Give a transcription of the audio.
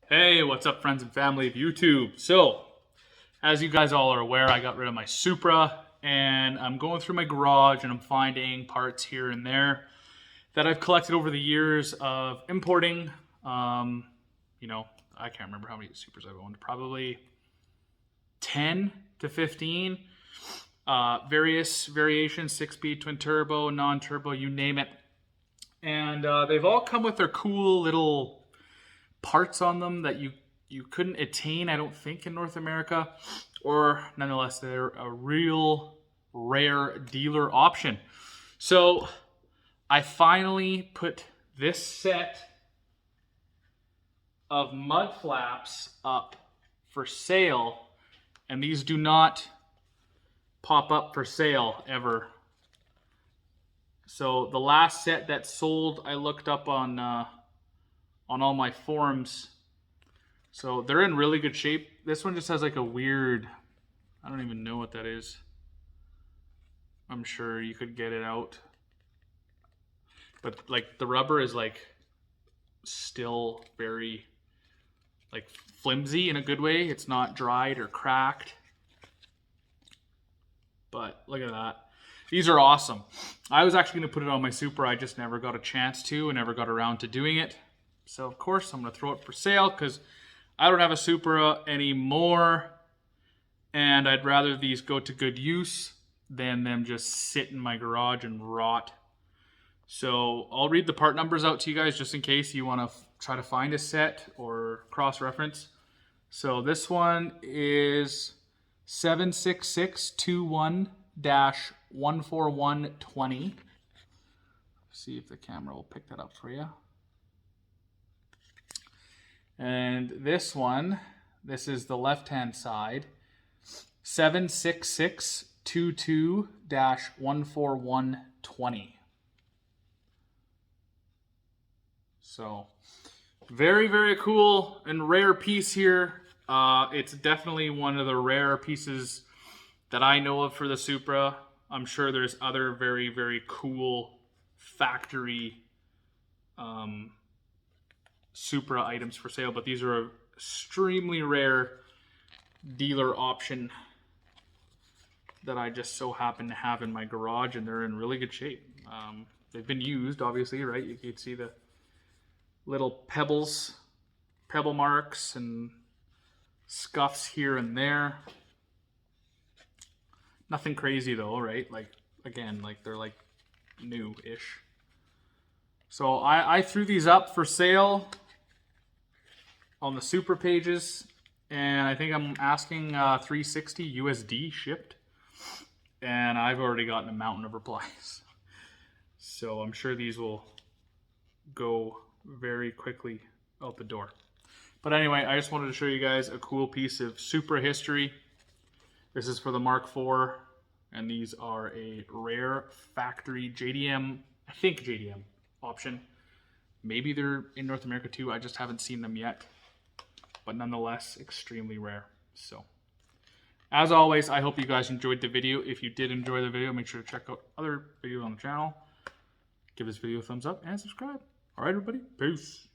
Hey, what's up, friends and family of YouTube? So, as you guys all are aware, I got rid of my Supra, and I'm going through my garage and I'm finding parts here and there that I've collected over the years of importing. I can't remember how many Supras I've owned, probably 10 to 15. Various variations, 6-speed, twin turbo, non-turbo, you name it. And they've all come with their cool little parts on them that you couldn't attain, I don't think, in North America, or nonetheless they're a real rare dealer option. So I finally put this set of Mudflaps up for sale, and these do not pop up for sale ever. So the last set that sold, I looked up on all my forums. So they're in really good shape. This one just has like a weird, I don't even know what that is. I'm sure you could get it out. But like the rubber is like still very like flimsy in a good way. It's not dried or cracked. But look at that. These are awesome. I was actually going to put it on my Supra. I just never got a chance to and never got around to doing it. So of course I'm going to throw it for sale because I don't have a Supra anymore, and I'd rather these go to good use than them just sit in my garage and rot. So I'll read the part numbers out to you guys just in case you want to try to find a set or cross-reference. So this one is 76621-14120. See if the camera will pick that up for you. And this one, this is the left-hand side, 76622-14120. So, very, very cool and rare piece here. It's definitely one of the rare pieces that I know of for the Supra. I'm sure there's other very, very cool factory Supra items for sale, but these are an extremely rare dealer option that I just so happen to have in my garage, and they're in really good shape. They've been used, obviously, right? You can see the little pebble marks and scuffs here and there. Nothing crazy though, right? Like, again, like they're like new-ish. So I threw these up for sale on the Supra pages, and I think I'm asking $360 USD shipped, and I've already gotten a mountain of replies. So I'm sure these will go very quickly out the door. But anyway, I just wanted to show you guys a cool piece of Supra history. This is for the Mark IV, and these are a rare factory JDM, I think JDM option. Maybe they're in North America too, I just haven't seen them yet. But nonetheless, extremely rare. So, as always, I hope you guys enjoyed the video. If you did enjoy the video, make sure to check out other videos on the channel. Give this video a thumbs up and subscribe. All right, everybody. Peace.